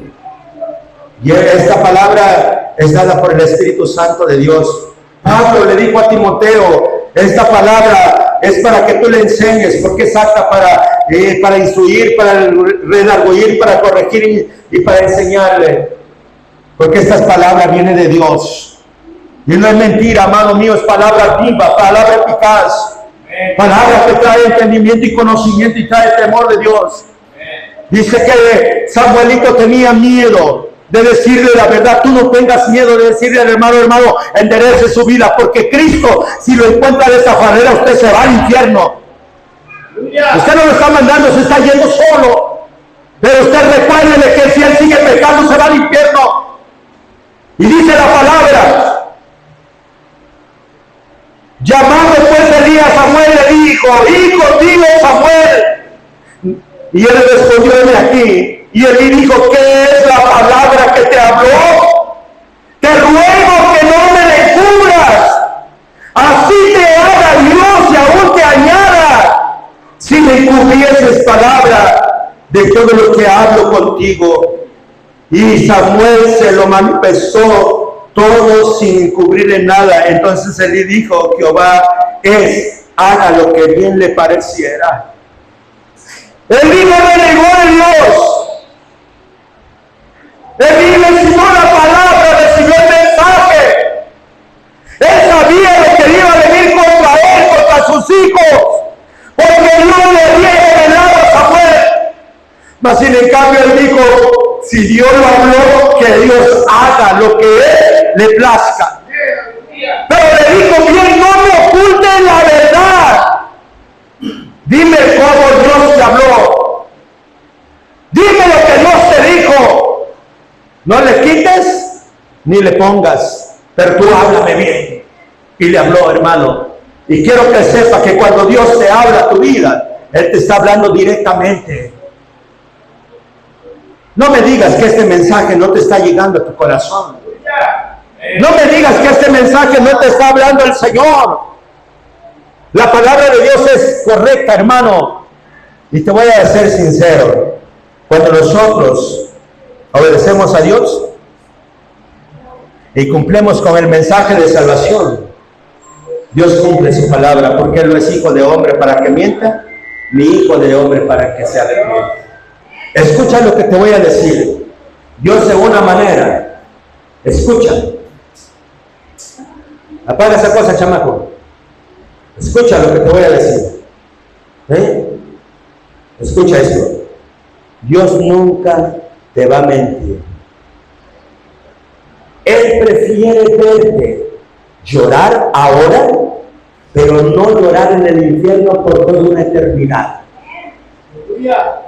y esta palabra es dada por el Espíritu Santo de Dios. Pablo le dijo a Timoteo, esta palabra es para que tú le enseñes, porque es apta para instruir, para redarguir, para corregir y para enseñarle. Porque estas palabras vienen de Dios. Y no es mentira, amado mío, es palabra viva, palabra eficaz. Palabra que trae entendimiento y conocimiento y trae temor de Dios. Dice que Samuelito tenía miedo de decirle la verdad. Tú no tengas miedo de decirle al hermano, enderece su vida, porque Cristo, si lo encuentra de esa manera, usted se va al infierno. Usted no lo está mandando, se está yendo solo. Pero usted recuérdele que si él sigue pecando, se va al infierno. Y dice la palabra, llamando pues Elí a Samuel, le dijo: hijo, dile Samuel. Y él le respondió: heme aquí. Y Elí dijo: ¿qué es la palabra que te habló? Te ruego que no me le cubras, así te haga Dios y aún te añada, si me encubieses palabra de todo lo que hablo contigo. Y Samuel se lo manifestó todo sin encubrirle nada. Entonces Elí dijo: Jehová haga lo que bien le pareciera. Elí no renegó de Dios. Elí recibió la palabra, recibió el mensaje. Él sabía lo que iba a venir contra él, contra sus hijos, porque no le había revelado a Samuel. Mas sin en cambio él dijo: si Dios lo habló, que Dios haga lo que él le plazca. Pero le dijo: bien, no me ocultes la verdad. Dime cómo Dios te habló. Dime lo que Dios te dijo. No le quites ni le pongas, pero tú háblame bien. Y le habló, hermano. Y quiero que sepa que cuando Dios te habla a tu vida, Él te está hablando directamente. No me digas que este mensaje no te está llegando a tu corazón. No me digas que este mensaje no te está hablando el Señor. La palabra de Dios es correcta, hermano. Y te voy a ser sincero. Cuando nosotros obedecemos a Dios y cumplimos con el mensaje de salvación, Dios cumple su palabra, porque Él no es hijo de hombre para que mienta, ni hijo de hombre para que se arrepienta. Escucha lo que te voy a decir. Dios de una manera, escucha. Apaga esa cosa, chamaco. Escucha lo que te voy a decir. Escucha esto. Dios nunca te va a mentir. Él prefiere verte llorar ahora, pero no llorar en el infierno por toda una eternidad.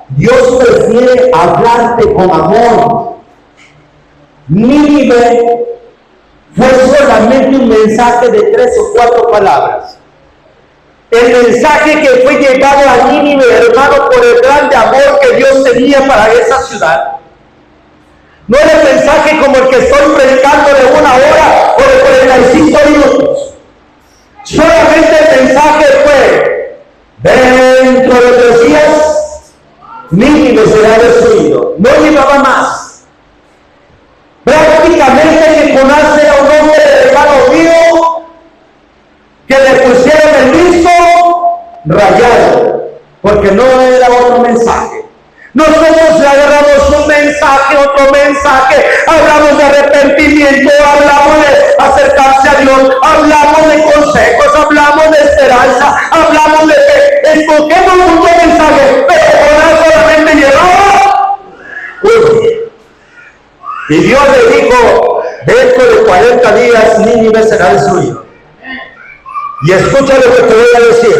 Dios prefiere hablarte con amor. Nínive fue solamente un mensaje de 3 o 4 palabras. El mensaje que fue llevado a Nínive, hermano, por el grande amor que Dios tenía para esa ciudad. No era el mensaje como el que estoy predicando de 1 hora o de 45 minutos. Solamente el mensaje fue: dentro de 3 días, Nínive será destruido. No llevaba más. Prácticamente que conoce a un hombre de hermano mío que le pusieron el listo rayado, porque no era otro mensaje. Nosotros agarramos un mensaje, otro mensaje, hablamos de arrepentimiento, hablamos de acercarse a Dios, hablamos de consejos, hablamos de esperanza, hablamos de fe. Escogemos muchos mensajes, pero con solamente llegaba. Y Dios le dijo: dentro de 40 días Nínive será destruido. Y escucha lo que te voy a decir.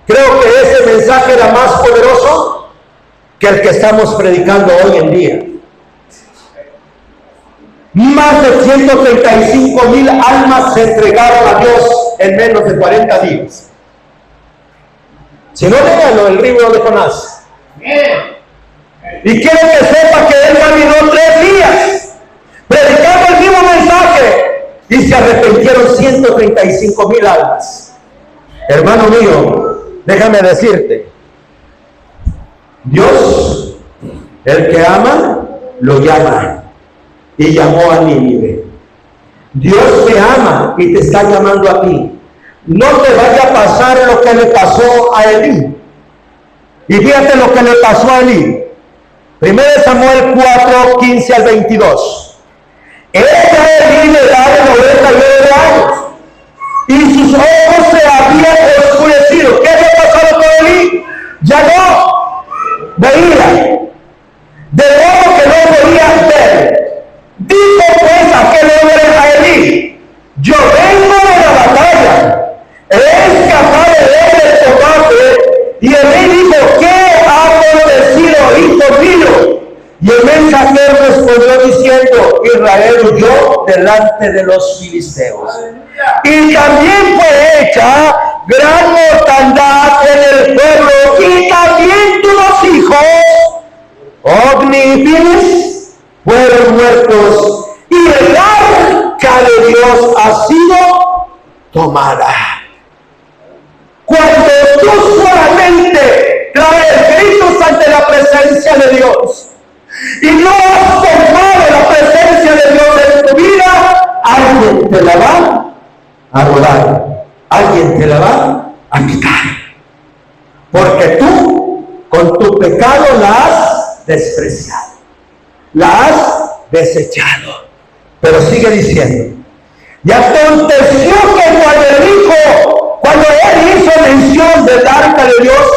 Creo que ese mensaje era más poderoso que el que estamos predicando hoy en día. Más de 135,000 almas se entregaron a Dios en menos de 40 días. Si no, léanlo, el libro de Jonás. Y quiero que sepa que él caminó 3 días predicando el mismo mensaje y se arrepintieron 135,000 almas. Hermano mío, déjame decirte, Dios, el que ama, lo llama, y llamó a Nínive. Dios te ama y te está llamando a ti. No te vaya a pasar lo que le pasó a Elí. Y fíjate lo que le pasó a Elí. 1 Samuel 4, 15 al 22. Era Elí de edad de 99 años, y sus ojos se habían oscurecido. ¿Qué había pasado con Elí? Ya no veía, de modo que no podía ver. Dijo pues aquel hombre a Elí: yo vengo de la batalla, he escapado del combate. Y Elí dijo: ¿qué ha acontecido, hijo mío? Y el mensajero respondió diciendo: Israel huyó delante de los filisteos, y también fue hecha gran mortandad en el pueblo, y también tus hijos, Ogni y Finis, fueron muertos, y el arca de Dios ha sido tomada. Cuando tú de Dios y no has tomado la presencia de Dios en tu vida, alguien te la va a robar, alguien te la va a quitar. Porque tú con tu pecado la has despreciado, la has desechado. Pero sigue diciendo, y aconteció que cuando él hizo mención del arca de Dios,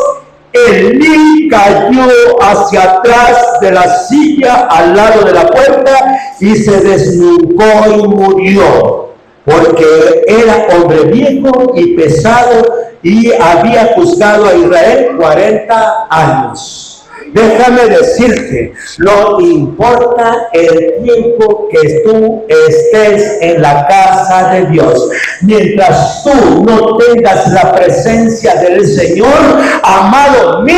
Elí cayó hacia atrás de la silla al lado de la puerta y se desnucó y murió, porque era hombre viejo y pesado y había juzgado a Israel 40 años. Déjame decirte, no importa el tiempo que tú estés en la casa de Dios, mientras tú no tengas la presencia del Señor, amado mío,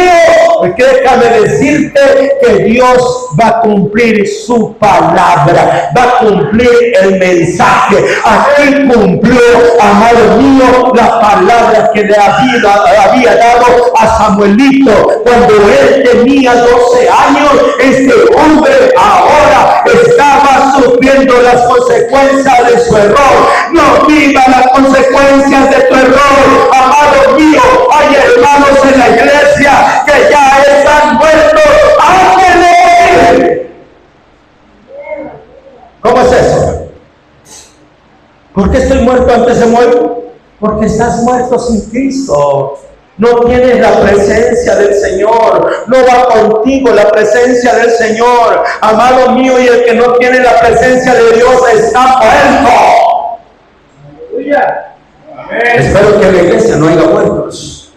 déjame decirte que Dios va a cumplir su palabra, va a cumplir el mensaje. Aquí cumplió, amado mío, la palabra que le había dado a Samuelito cuando él tenía 12 años. Este hombre ahora estaba sufriendo las consecuencias de su error. No viva las consecuencias de tu error, amado mío. Hay hermanos en la iglesia que ya están muertos antes de morir. ¿Cómo es eso? ¿Por qué estoy muerto antes de morir? Porque estás muerto sin Cristo. No tienes la presencia del Señor, no va contigo la presencia del Señor, amado mío, y el que no tiene la presencia de Dios está muerto. Aleluya. Espero que en la iglesia no haya muertos.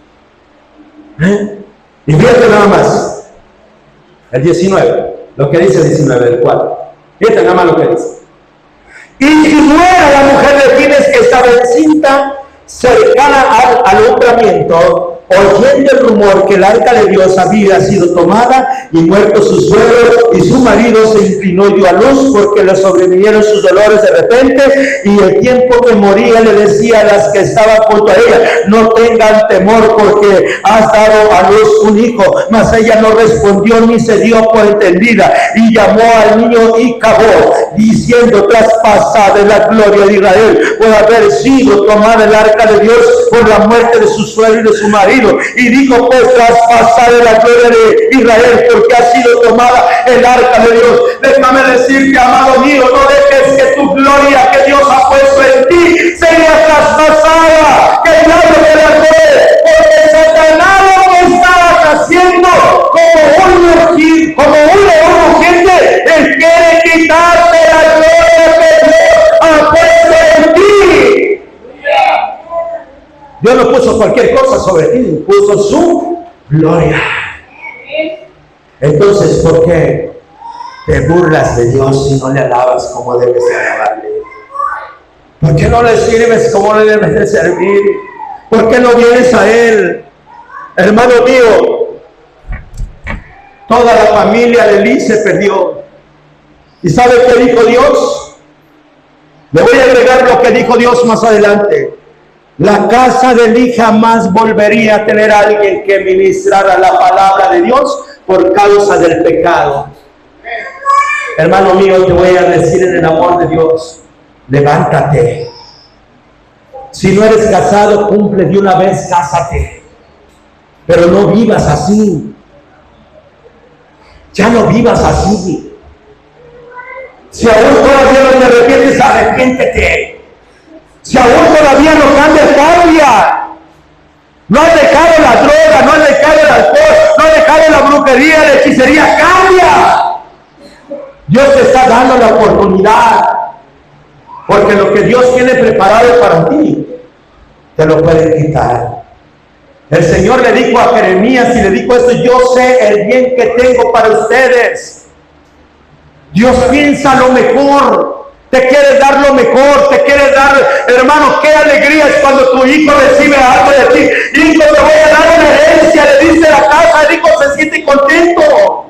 Y fíjate nada más, el 19, lo que dice el 19 del 4. Fíjate nada más lo que dice. Y si muera la mujer de Tines que estaba encinta, cercana al alumbramiento, oyendo el rumor que el arca de Dios había sido tomada y muerto su suegro y su marido, se inclinó y dio a luz, porque le sobrevinieron sus dolores de repente, y el tiempo que moría le decía a las que estaban junto a ella: no tengan temor, porque has dado a luz un hijo. Mas ella no respondió ni se dio por entendida, y llamó al niño Icabod, diciendo: traspasada la gloria de Israel por haber sido tomada el arca de Dios por la muerte de su suegro y de su marido. Y dijo: pues traspasada la gloria de Israel porque ha sido tomada el arca de Dios. Déjame decirte, amado mío, no dejes que tu gloria que Dios ha puesto en ti sea traspasada, que el diablo te la robe, porque Satanás lo que está haciendo como un león rugiente, él quiere quitarte la gloria que Dios ha puesto en ti. Dios no puso cualquier cosa sobre ti, puso su gloria. Entonces, ¿por qué te burlas de Dios y no le alabas como debes de alabarle? ¿Por qué no le sirves como le debes de servir? ¿Por qué no vienes a Él? Hermano mío, toda la familia de Elí se perdió. ¿Y sabe qué dijo Dios? Le voy a agregar lo que dijo Dios más adelante. La casa de Elí jamás volvería a tener a alguien que ministrara la palabra de Dios por causa del pecado. Hermano mío, te voy a decir en el amor de Dios: levántate. Si no eres casado, cumple de una vez, cásate. Pero no vivas así. Ya no vivas así. Si aún todavía no te arrepientes, arrepiéntete. Si aún todavía no cambias, cambia. No has dejado la droga, no has dejado el alcohol, no has dejado la brujería, la hechicería, cambia. Dios te está dando la oportunidad, porque lo que Dios tiene preparado para ti, te lo pueden quitar. El Señor le dijo a Jeremías y le dijo esto: yo sé el bien que tengo para ustedes. Dios piensa lo mejor. Te quiere dar lo mejor, te quiere dar, hermano, qué alegría es cuando tu hijo recibe algo de ti. Hijo, te voy a dar una herencia, le dice la casa, el hijo se siente contento,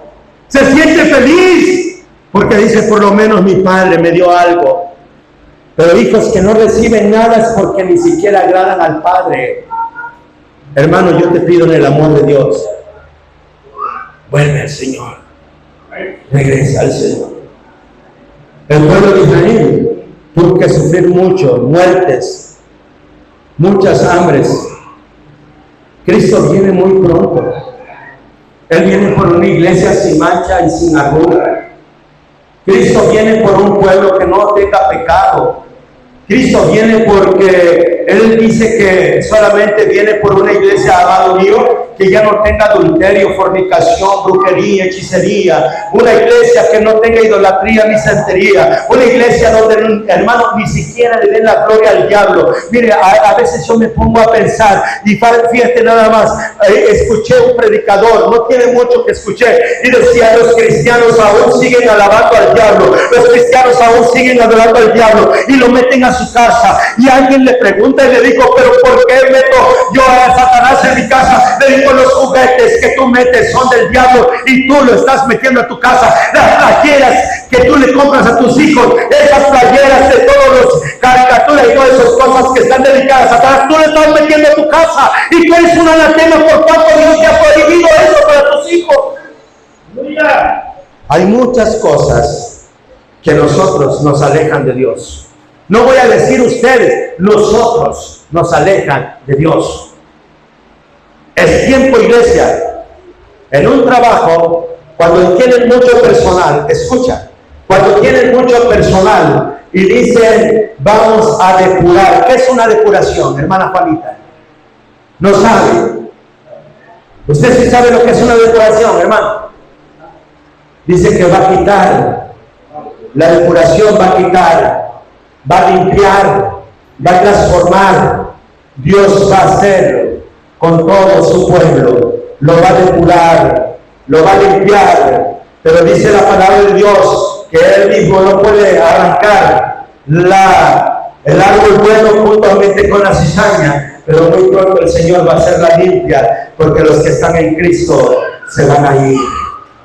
se siente feliz, porque dice: por lo menos mi padre me dio algo. Pero hijos que no reciben nada es porque ni siquiera agradan al Padre. Hermano, yo te pido en el amor de Dios, vuelve al Señor. regresa al Señor. El pueblo de Israel tuvo que sufrir mucho, muertes, muchas hambres. Cristo viene muy pronto. Él viene por una iglesia sin mancha y sin arruga. Cristo viene por un pueblo que no tenga pecado. Cristo viene porque Él dice que solamente viene por una iglesia, amado mío, que ya no tenga adulterio, fornicación, brujería, hechicería. Una iglesia que no tenga idolatría ni santería. Una iglesia donde, hermanos, ni siquiera le den la gloria al diablo. Mire, a veces yo me pongo a pensar, y fíjate nada más, escuché un predicador, no tiene mucho que escuché, y decía, los cristianos aún siguen alabando al diablo. Los cristianos aún siguen adorando al diablo y lo meten a su casa. Y alguien le pregunta y le dijo, pero ¿por qué meto yo a Satanás en mi casa? Le digo, los juguetes que tú metes son del diablo y tú lo estás metiendo a tu casa. Las playeras que tú le compras a tus hijos, esas playeras de todos los caricaturas y todas esas cosas que están dedicadas a Satanás, tú le estás metiendo a tu casa y tú eres un anatema por cuanto Dios te ha prohibido eso para tus hijos. Hay muchas cosas que nosotros nos alejan de Dios. No voy a decir ustedes, nosotros nos alejan de Dios. Es tiempo, iglesia, en un trabajo, cuando tienen mucho personal, escucha, cuando tienen mucho personal y dicen, vamos a depurar. ¿Qué es una depuración, hermana Juanita? No sabe. Usted sí sabe lo que es una depuración, hermano. Dice que va a quitar, la depuración va a quitar, va a limpiar, va a transformar. Dios va a hacer con todo su pueblo, lo va a depurar, lo va a limpiar. Pero dice la palabra de Dios que Él mismo no puede arrancar el árbol bueno juntamente con la cizaña, pero muy pronto el Señor va a hacerla limpia, porque los que están en Cristo se van a ir.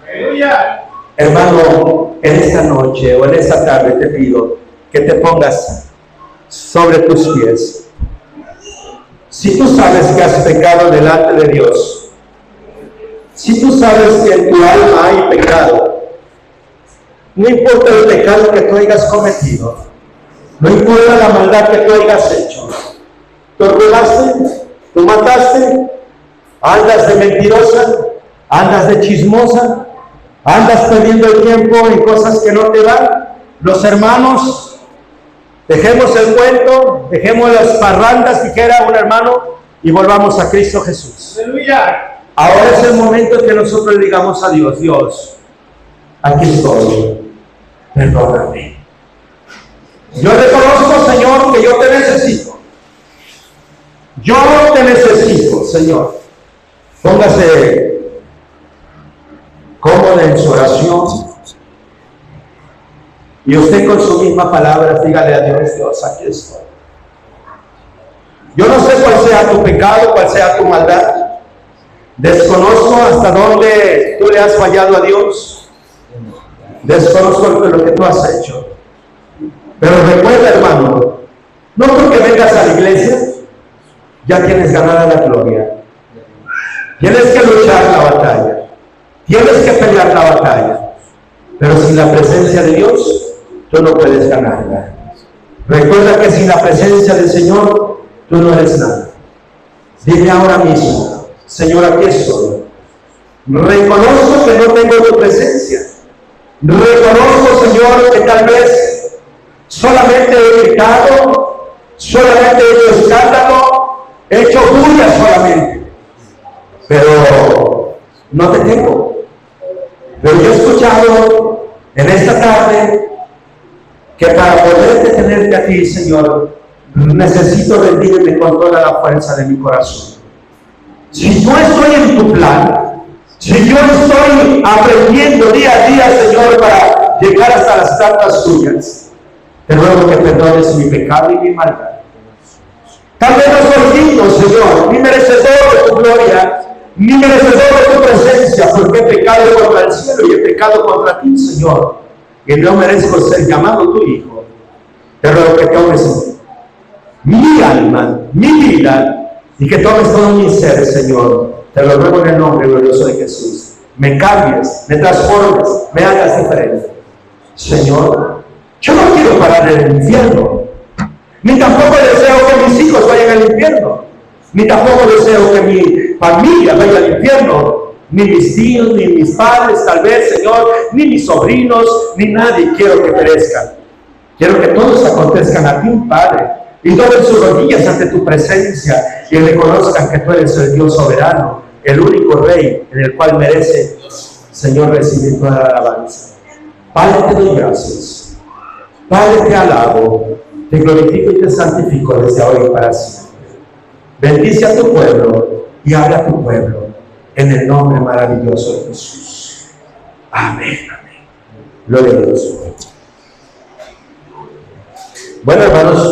¡Aleluya! Hermano, en esta noche o en esta tarde te pido que te pongas sobre tus pies. Si tú sabes que has pecado delante de Dios, si tú sabes que en tu alma hay pecado, no importa el pecado que tú hayas cometido, no importa la maldad que tú hayas hecho, tú robaste, tú mataste, andas de mentirosa, andas de chismosa, andas perdiendo el tiempo en cosas que no te dan. Los hermanos, dejemos el cuento, dejemos las parrandas, dijera un hermano, y volvamos a Cristo Jesús. ¡Aleluya! Ahora es el momento que nosotros le digamos a Dios, Dios, aquí estoy, perdóname. Yo reconozco, Señor, que yo te necesito. Yo te necesito, Señor. Póngase cómoda en su oración. Y usted con su misma palabra, dígale a Dios, Dios, aquí estoy. Yo no sé cuál sea tu pecado, cuál sea tu maldad. Desconozco hasta dónde tú le has fallado a Dios. Desconozco lo que tú has hecho. Pero recuerda, hermano, no porque vengas a la iglesia, ya tienes ganada la gloria. Tienes que luchar la batalla. Tienes que pelear la batalla. Pero sin la presencia de Dios, tú no puedes ganarla. Recuerda que sin la presencia del Señor, tú no eres nada. Dime ahora mismo, Señor, aquí estoy. Reconozco que no tengo tu presencia. Reconozco, Señor, que tal vez solamente he pecado, solamente he hecho escándalo, he hecho bulla solamente. Pero no te tengo. Pero yo he escuchado en esta tarde que para poder detenerte a ti, Señor, necesito rendirme con toda la fuerza de mi corazón. Si yo estoy en tu plan, si yo estoy aprendiendo día a día, Señor, para llegar hasta las tantas tuyas, te ruego que perdones mi pecado y mi maldad. Tal vez no soy digno, Señor, ni merecedor de tu gloria, ni merecedor de tu presencia, porque he pecado contra el cielo y he pecado contra ti, Señor, y no merezco ser llamado tu hijo. Te ruego que tomes mi alma, mi vida, y que tomes todo mi ser, Señor. Te lo ruego en el nombre glorioso de Jesús. me cambies, me transformes, me hagas diferente. Señor, yo no quiero parar en el infierno, ni tampoco deseo que mis hijos vayan al infierno, ni tampoco deseo que mi familia vaya al infierno, ni mis tíos, ni mis padres, tal vez, Señor, ni mis sobrinos, ni nadie quiero que perezcan. Quiero que todos acontezcan a ti, Padre, y doblen sus rodillas ante tu presencia y reconozcan que tú eres el Dios soberano, el único Rey en el cual merece, Señor, recibir toda la alabanza. Padre, te doy gracias. Padre, te alabo, te glorifico y te santifico desde hoy y para siempre. Bendice a tu pueblo y habla a tu pueblo en el nombre maravilloso de Jesús. Amén, amén. Gloria a Dios. Bueno, hermanos.